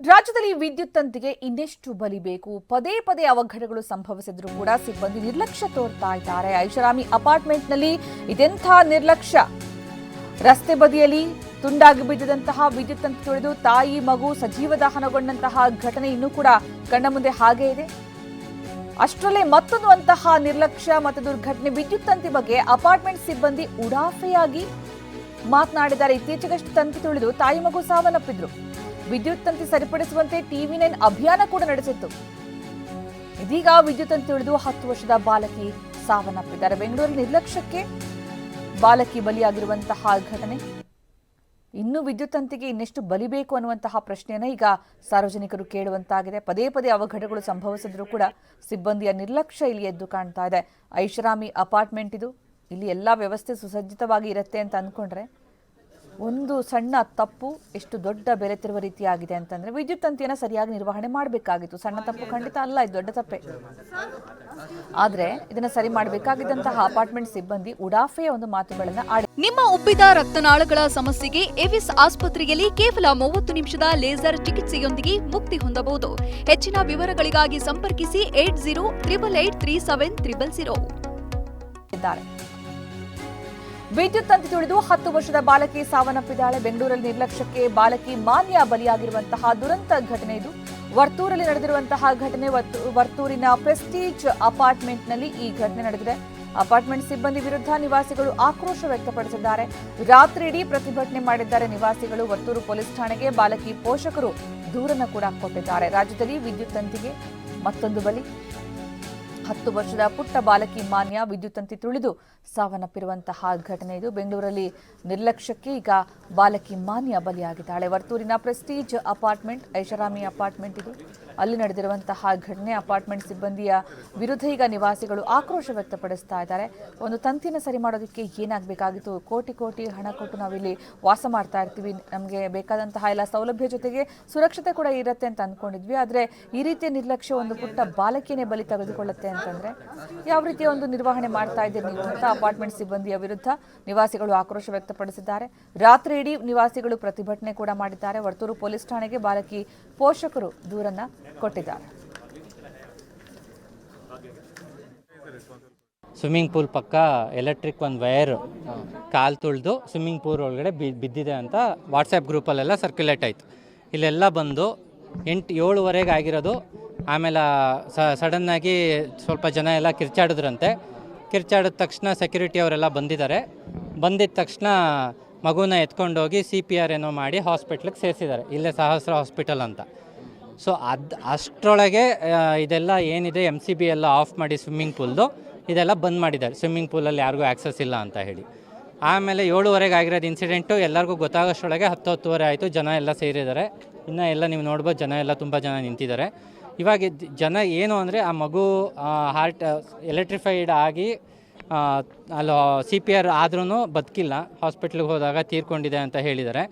ರಾಜ್ಯದಲ್ಲಿ ವಿದ್ಯುತ್ ತಂತಿಗೆ ಇನ್ನೆಷ್ಟು ಬಲಿಬೇಕು? ಪದೇ ಪದೇ ಅವಘಡಗಳು ಸಂಭವಿಸಿದ್ರು ಕೂಡ ಸಿಬ್ಬಂದಿ ನಿರ್ಲಕ್ಷ್ಯ ತೋರ್ತಾ ಇದ್ದಾರೆ. ಐಷಾರಾಮಿ ಅಪಾರ್ಟ್ಮೆಂಟ್ನಲ್ಲಿ ಇದೆಂಥ ನಿರ್ಲಕ್ಷ್ಯ! ರಸ್ತೆ ಬದಿಯಲ್ಲಿ ತುಂಡಾಗಿ ಬಿದ್ದಿದಂತಹ ವಿದ್ಯುತ್ ತಂತಿ ತುಳಿದು ತಾಯಿ ಮಗು ಸಜೀವ ದಹನಗೊಂಡಂತಹ ಘಟನೆ ಇನ್ನೂ ಕೂಡ ಕಣ್ಣ ಮುಂದೆ ಹಾಗೆ ಇದೆ. ಅಷ್ಟರಲ್ಲೇ ಮತ್ತೊಂದು ಅಂತಹ ನಿರ್ಲಕ್ಷ್ಯ ಮತ್ತು ದುರ್ಘಟನೆ. ವಿದ್ಯುತ್ ತಂತಿ ಬಗ್ಗೆ ಅಪಾರ್ಟ್ಮೆಂಟ್ ಸಿಬ್ಬಂದಿ ಉಡಾಫೆಯಾಗಿ ಮಾತನಾಡಿದ್ದಾರೆ. ಇತ್ತೀಚೆಗಷ್ಟು ತಂತಿ ತುಳಿದು ತಾಯಿ ಮಗು ಸಾವನ್ನಪ್ಪಿದ್ರು. ವಿದ್ಯುತ್ ತಂತಿ ಸರಿಪಡಿಸುವಂತೆ TV9 ಅಭಿಯಾನ ಕೂಡ ನಡೆಸಿತ್ತು. ಇದೀಗ ವಿದ್ಯುತ್ ತಂತಿ ತುಳಿದು 10 ವರ್ಷದ ಬಾಲಕಿ ಸಾವನ್ನಪ್ಪಿದ್ದಾರೆ. ಬೆಂಗಳೂರಿನ ನಿರ್ಲಕ್ಷ್ಯಕ್ಕೆ ಬಾಲಕಿ ಬಲಿಯಾಗಿರುವಂತಹ ಘಟನೆ. ಇನ್ನು ವಿದ್ಯುತ್ ತಂತಿಗೆ ಇನ್ನೆಷ್ಟು ಬಲಿಬೇಕು ಅನ್ನುವಂತಹ ಪ್ರಶ್ನೆಯನ್ನ ಈಗ ಸಾರ್ವಜನಿಕರು ಕೇಳುವಂತಾಗಿದೆ. ಪದೇ ಪದೇ ಅವಘಡಗಳು ಸಂಭವಿಸಿದ್ರೂ ಕೂಡ ಸಿಬ್ಬಂದಿಯ ನಿರ್ಲಕ್ಷ್ಯ ಇಲ್ಲಿ ಎದ್ದು ಕಾಣ್ತಾ ಇದೆ. ಐಷಾರಾಮಿ ಅಪಾರ್ಟ್ಮೆಂಟ್ ಇದು. ಇಲ್ಲಿ ಎಲ್ಲಾ ವ್ಯವಸ್ಥೆ ಸುಸಜ್ಜಿತವಾಗಿ ಇರುತ್ತೆ ಅಂತ ಅಂದ್ಕೊಂಡ್ರೆ ಒಂದು ಸಣ್ಣ ತಪ್ಪು ಎಷ್ಟು ದೊಡ್ಡ ಬೆಲೆ ತರುವ ರೀತಿಯಾಗಿದೆ ಅಂತಂದ್ರೆ ವಿದ್ಯುತ್ ತಂತಿಯನ್ನು ಸರಿಯಾಗಿ ನಿರ್ವಹಣೆ ಮಾಡಬೇಕಾಗಿತ್ತು. ಸಣ್ಣ ತಪ್ಪು ಖಂಡಿತ ಅಲ್ಲ, ಇದು ದೊಡ್ಡ ತಪ್ಪೆ. ಆದ್ರೆ ಇದನ್ನ ಸರಿ ಮಾಡಬೇಕಾಗಿದ್ದಂತಹ ಅಪಾರ್ಟ್ಮೆಂಟ್ ಸಿಬ್ಬಂದಿ ಉಡಾಫೆಯ ಒಂದು ಮಾತುಗಳನ್ನ ಆಡಿ. ನಿಮ್ಮ ಉಬ್ಬಿದ ರಕ್ತನಾಳಗಳ ಸಮಸ್ಯೆಗೆ ಎವಿಸ್ ಆಸ್ಪತ್ರೆಯಲ್ಲಿ ಕೇವಲ 30 ನಿಮಿಷದ ಲೇಸರ್ ಚಿಕಿತ್ಸೆಯೊಂದಿಗೆ ಮುಕ್ತಿ ಹೊಂದಬಹುದು. ಹೆಚ್ಚಿನ ವಿವರಗಳಿಗಾಗಿ ಸಂಪರ್ಕಿಸಿ 8088837300. ವಿದ್ಯುತ್ ತಂತಿ ತುಳಿದು 10 ವರ್ಷದ ಬಾಲಕಿ ಸಾವನ್ನಪ್ಪಿದ್ದಾಳೆ. ಬೆಂಗಳೂರಲ್ಲಿ ನಿರ್ಲಕ್ಷ್ಯಕ್ಕೆ ಬಾಲಕಿ ಮಾನ್ಯ ಬಲಿಯಾಗಿರುವಂತಹ ದುರಂತ ಘಟನೆ ಇದು. ವರ್ತೂರಲ್ಲಿ ನಡೆದಿರುವಂತಹ ಘಟನೆ. ವರ್ತೂರಿನ ಪ್ರೆಸ್ಟೀಜ್ ಅಪಾರ್ಟ್ಮೆಂಟ್ನಲ್ಲಿ ಈ ಘಟನೆ ನಡೆದಿದೆ. ಅಪಾರ್ಟ್ಮೆಂಟ್ ಸಿಬ್ಬಂದಿ ವಿರುದ್ಧ ನಿವಾಸಿಗಳು ಆಕ್ರೋಶ ವ್ಯಕ್ತಪಡಿಸಿದ್ದಾರೆ. ರಾತ್ರಿಯಿಡೀ ಪ್ರತಿಭಟನೆ ಮಾಡಿದ್ದಾರೆ ನಿವಾಸಿಗಳು. ವರ್ತೂರು ಪೊಲೀಸ್ ಠಾಣೆಗೆ ಬಾಲಕಿ ಪೋಷಕರು ದೂರನ್ನು ಕೂಡ ಕೊಟ್ಟಿದ್ದಾರೆ. ರಾಜ್ಯದಲ್ಲಿ ವಿದ್ಯುತ್ ತಂತಿಗೆ ಮತ್ತೊಂದು ಬಲಿ. 10 ವರ್ಷದ ಪುಟ್ಟ ಬಾಲಕಿ ಮಾನ್ಯ ವಿದ್ಯುತ್ ತಂತಿ ತುಳಿದು ಸಾವನ್ನಪ್ಪಿರುವಂತಹ ಘಟನೆ ಇದು. ಬೆಂಗಳೂರಲ್ಲಿ ನಿರ್ಲಕ್ಷ್ಯಕ್ಕೆ ಈಗ ಬಾಲಕಿ ಮಾನ್ಯ ಬಲಿಯಾಗಿದ್ದಾಳೆ. ವರ್ತೂರಿನ ಪ್ರೆಸ್ಟೀಜ್ ಅಪಾರ್ಟ್ಮೆಂಟ್, ಐಷಾರಾಮಿ ಅಪಾರ್ಟ್ಮೆಂಟ್ ಇದು. ಅಲ್ಲಿ ನಡೆದಿರುವಂತಹ ಘಟನೆ. ಅಪಾರ್ಟ್ಮೆಂಟ್ ಸಿಬ್ಬಂದಿಯ ವಿರುದ್ಧ ಈಗ ನಿವಾಸಿಗಳು ಆಕ್ರೋಶ ವ್ಯಕ್ತಪಡಿಸ್ತಾ ಇದ್ದಾರೆ. ಒಂದು ತಂತಿನ ಸರಿ ಮಾಡೋದಕ್ಕೆ ಏನಾಗಬೇಕಾಗಿತ್ತು? ಕೋಟಿ ಕೋಟಿ ಹಣ ಕೊಟ್ಟು ನಾವಿಲ್ಲಿ ವಾಸ ಮಾಡ್ತಾ ಇರ್ತೀವಿ, ನಮಗೆ ಬೇಕಾದಂತಹ ಎಲ್ಲ ಸೌಲಭ್ಯ ಜೊತೆಗೆ ಸುರಕ್ಷತೆ ಕೂಡ ಇರುತ್ತೆ ಅಂತ ಅಂದ್ಕೊಂಡಿದ್ವಿ. ಆದರೆ ಈ ರೀತಿಯ ನಿರ್ಲಕ್ಷ್ಯ ಒಂದು ಪುಟ್ಟ ಬಾಲಕಿಯನ್ನೇ ಬಲಿ ತೆಗೆದುಕೊಳ್ಳುತ್ತೆ ಅಂತಂದ್ರೆ ಯಾವ ರೀತಿಯ ಒಂದು ನಿರ್ವಹಣೆ ಮಾಡ್ತಾ ಇದ್ದೀರಿ ನೀವು ಅಂತ ಅಪಾರ್ಟ್ಮೆಂಟ್ ಸಿಬ್ಬಂದಿಯ ವಿರುದ್ಧ ನಿವಾಸಿಗಳು ಆಕ್ರೋಶ ವ್ಯಕ್ತಪಡಿಸಿದ್ದಾರೆ. ರಾತ್ರಿ ಇಡೀ ನಿವಾಸಿಗಳು ಪ್ರತಿಭಟನೆ ಕೂಡ ಮಾಡಿದ್ದಾರೆ. ವರ್ತೂರು ಪೊಲೀಸ್ ಠಾಣೆಗೆ ಬಾಲಕಿ ಪೋಷಕರು ದೂರನ್ನ ಕೊಟ್ಟಿದ್ದಾರೆ. ಸ್ವಿಮ್ಮಿಂಗ್ ಪೂಲ್ ಪಕ್ಕ ಎಲೆಕ್ಟ್ರಿಕ್ ಒಂದು ವೈರ್ ಕಾಲು ತುಳಿದು ಸ್ವಿಮ್ಮಿಂಗ್ ಪೂಲ್ ಒಳಗಡೆ ಬಿದ್ದಿದೆ ಅಂತ ವಾಟ್ಸಪ್ ಗ್ರೂಪಲ್ಲೆಲ್ಲ ಸರ್ಕ್ಯುಲೇಟ್ ಆಯಿತು. ಇಲ್ಲೆಲ್ಲ ಬಂದು 7:07 ಆಗಿರೋದು. ಆಮೇಲೆ ಸಡನ್ನಾಗಿ ಸ್ವಲ್ಪ ಜನ ಎಲ್ಲ ಕಿರ್ಚಾಡಿದ್ರಂತೆ. ಕಿರ್ಚಾಡಿದ ತಕ್ಷಣ ಸೆಕ್ಯೂರಿಟಿ ಅವರೆಲ್ಲ ಬಂದಿದ್ದಾರೆ. ಬಂದಿದ್ದ ತಕ್ಷಣ ಮಗುನ ಎತ್ಕೊಂಡೋಗಿ CPR ಏನೋ ಮಾಡಿ ಹಾಸ್ಪಿಟ್ಲಿಗೆ ಸೇರಿಸಿದ್ದಾರೆ. ಇಲ್ಲೇ ಸಹಸ್ರ ಹಾಸ್ಪಿಟಲ್ ಅಂತ. ಸೊ ಅಷ್ಟರೊಳಗೆ ಇದೆಲ್ಲ ಏನಿದೆ MCB ಎಲ್ಲ ಆಫ್ ಮಾಡಿ ಸ್ವಿಮ್ಮಿಂಗ್ ಪೂಲ್ದು ಇದೆಲ್ಲ ಬಂದ್ ಮಾಡಿದ್ದಾರೆ. ಸ್ವಿಮ್ಮಿಂಗ್ ಪೂಲಲ್ಲಿ ಯಾರಿಗೂ ಆ್ಯಕ್ಸಸ್ ಇಲ್ಲ ಅಂತ ಹೇಳಿ. ಆಮೇಲೆ 7:07 ಆಗಿರೋದು ಇನ್ಸಿಡೆಂಟು ಎಲ್ಲರಿಗೂ ಗೊತ್ತಾಗೋಷ್ಟರೊಳಗೆ 10-10:30 ಆಯಿತು. ಜನ ಎಲ್ಲ ಸೇರಿದ್ದಾರೆ. ಇನ್ನೂ ಎಲ್ಲ ನೀವು ನೋಡ್ಬೋದು, ಜನ ಎಲ್ಲ ತುಂಬ ಜನ ನಿಂತಿದ್ದಾರೆ. ಇವಾಗ ಜನ ಏನು ಅಂದರೆ ಆ ಮಗು ಹಾರ್ಟ್ ಎಲೆಕ್ಟ್ರಿಫೈಡ್ ಆಗಿ ಅಲ್ಲಿ CPR ಆದ್ರೂ ಬದುಕಿಲ್ಲ, ಹಾಸ್ಪಿಟ್ಲಿಗೆ ಹೋದಾಗ ತೀರ್ಕೊಂಡಿದೆ ಅಂತ ಹೇಳಿದ್ದಾರೆ.